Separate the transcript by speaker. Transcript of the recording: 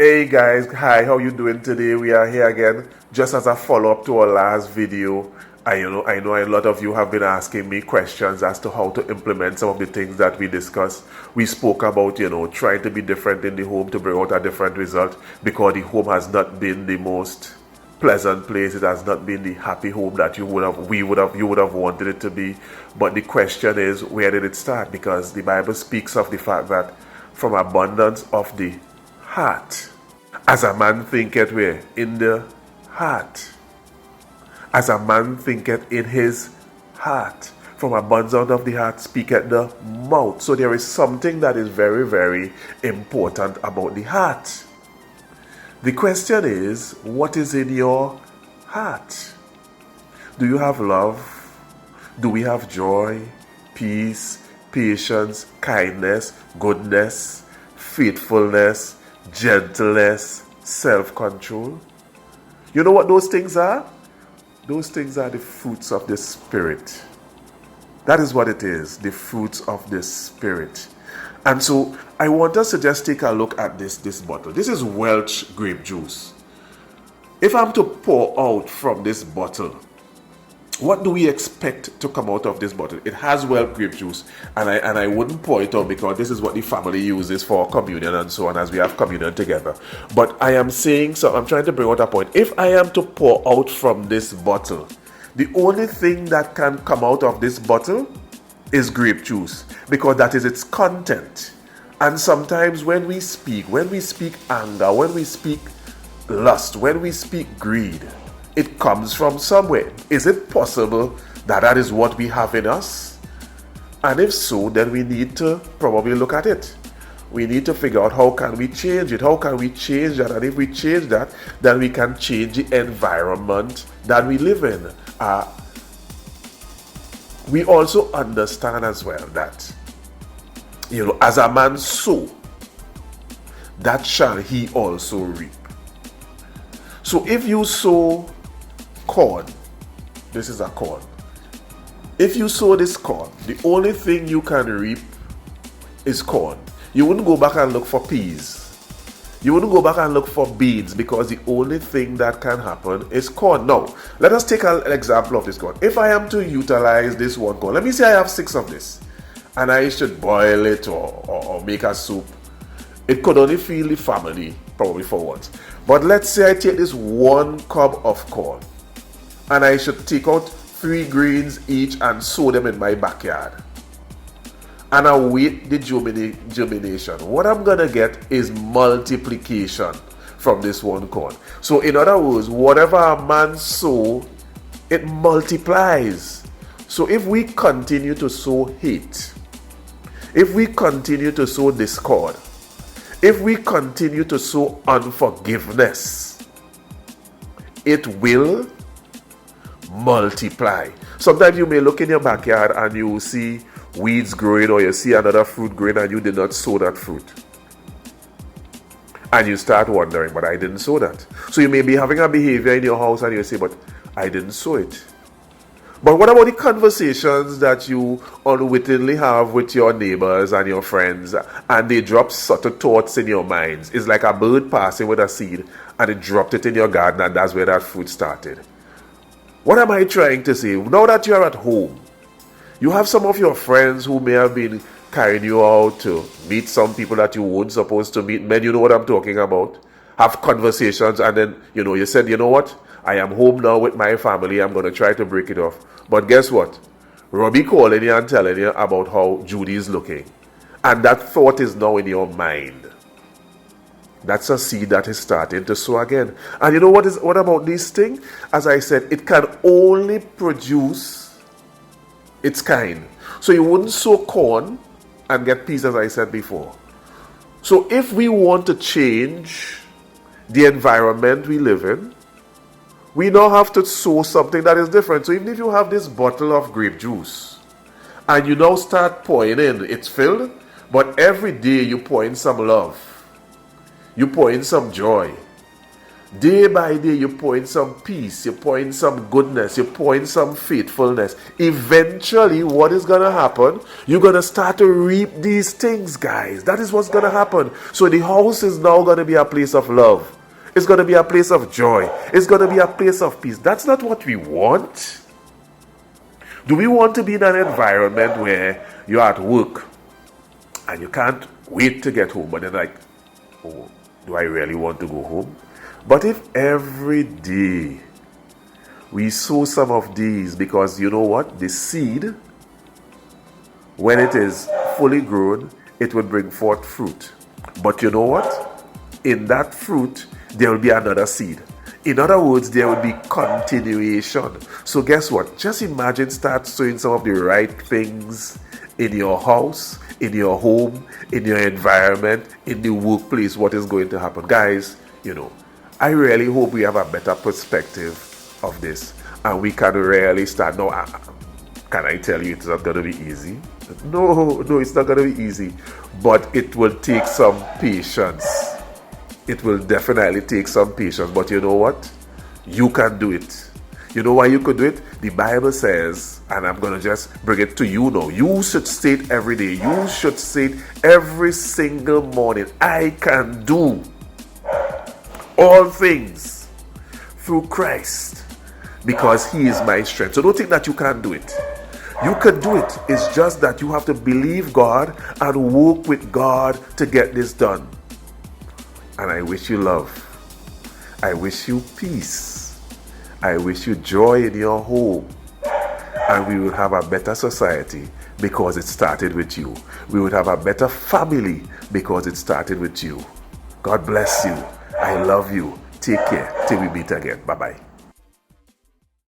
Speaker 1: Hey guys, hi, how you doing today? We are here again just as a follow-up to our last video. I know a lot of you have been asking me questions as to how to implement some of the things that we discussed. We spoke about, trying to be different in the home to bring out a different result because the home has not been the most pleasant place. It has not been the happy home that you would have wanted it to be. But the question is, where did it start? Because the Bible speaks of the fact that from abundance of the heart, as a man thinketh where? In the heart. As a man thinketh in his heart. From abundance of the heart speaketh the mouth. So there is something that is very, very important about the heart. The question is, what is in your heart? Do you have love? Do we have joy, peace, patience, kindness, goodness, faithfulness, gentleness, self-control? You know what those things are? Those things are the fruits of the Spirit. That is what it is, the fruits of the Spirit. And so I want us to just take a look at this bottle. This is Welch grape juice. If I'm to pour out from this bottle, what do we expect to come out of this bottle? It has Welch grape juice, and I wouldn't pour it out because this is what the family uses for communion and so on as we have communion together. But I am saying, so I'm trying to bring out a point. If I am to pour out from this bottle, the only thing that can come out of this bottle is grape juice because that is its content. And sometimes when we speak anger, when we speak lust, when we speak greed, it comes from somewhere. Is it possible that that is what we have in us? And if so, then we need to probably look at it. We need to figure out how can we change it? How can we change that? And if we change that, then we can change the environment that we live in. We also understand as well that, as a man sow, that shall he also reap. So if you sow corn, this is a corn. If you sow this corn, the only thing you can reap is corn. You wouldn't go back and look for peas. You wouldn't go back and look for beans because the only thing that can happen is corn. Now, let us take an example of this corn. If I am to utilize this one corn, let me say I have 6 of this and I should boil it or make a soup. It could only feed the family probably for once. But let's say I take this 1 cob of corn and I should take out 3 grains each and sow them in my backyard. And I wait the germination. What I'm going to get is multiplication from this 1 corn. So in other words, whatever a man sow, it multiplies. So if we continue to sow hate, if we continue to sow discord, if we continue to sow unforgiveness, it will multiply. Sometimes you may look in your backyard and you see weeds growing or you see another fruit growing and you did not sow that fruit. And you start wondering, but I didn't sow that. So you may be having a behavior in your house and you say, but I didn't sow it. But what about the conversations that you unwittingly have with your neighbors and your friends and they drop subtle thoughts in your minds? It's like a bird passing with a seed and it dropped it in your garden and that's where that fruit started. What am I trying to say? Now that you're at home, you have some of your friends who may have been carrying you out to meet some people that you weren't supposed to meet. Men, you know what I'm talking about. Have conversations and then, you said, you know what? I am home now with my family. I'm going to try to break it off. But guess what? Robbie calling you and telling you about how Judy is looking. And that thought is now in your mind. That's a seed that is starting to sow again. And you know what about this thing? As I said, it can only produce its kind. So you wouldn't sow corn and get peas, as I said before. So if we want to change the environment we live in, we now have to sow something that is different. So even if you have this bottle of grape juice and you now start pouring in, it's filled, but every day you pour in some love. You pour in some joy. Day by day, you pour in some peace, you pour in some goodness, you pour in some faithfulness. Eventually, what is going to happen? You're going to start to reap these things, guys. That is what's going to happen. So the house is now going to be a place of love. It's going to be a place of joy. It's going to be a place of peace. That's not what we want. Do we want to be in an environment where you're at work and you can't wait to get home, but then like, oh, do I really want to go home? But if every day we sow some of these, because you know what? The seed, when it is fully grown, it will bring forth fruit. But you know what? In that fruit, there will be another seed. In other words, there will be continuation. So guess what? Just imagine start sowing some of the right things in your house, in your home, in your environment, in the workplace. What is going to happen? Guys, I really hope we have a better perspective of this and we can really start. Now, can I tell you it's not going to be easy? No, it's not going to be easy. But it will take some patience. It will definitely take some patience. But you know what? You can do it. You know why you could do it? The Bible says, and I'm going to just bring it to you now. You should say it every day. You should say it every single morning. I can do all things through Christ because He is my strength. So don't think that you can't do it. You can do it. It's just that you have to believe God and work with God to get this done. And I wish you love. I wish you peace. I wish you joy in your home. And we will have a better society because it started with you. We would have a better family because it started with you. God bless you. I love you. Take care till we meet again. Bye-bye.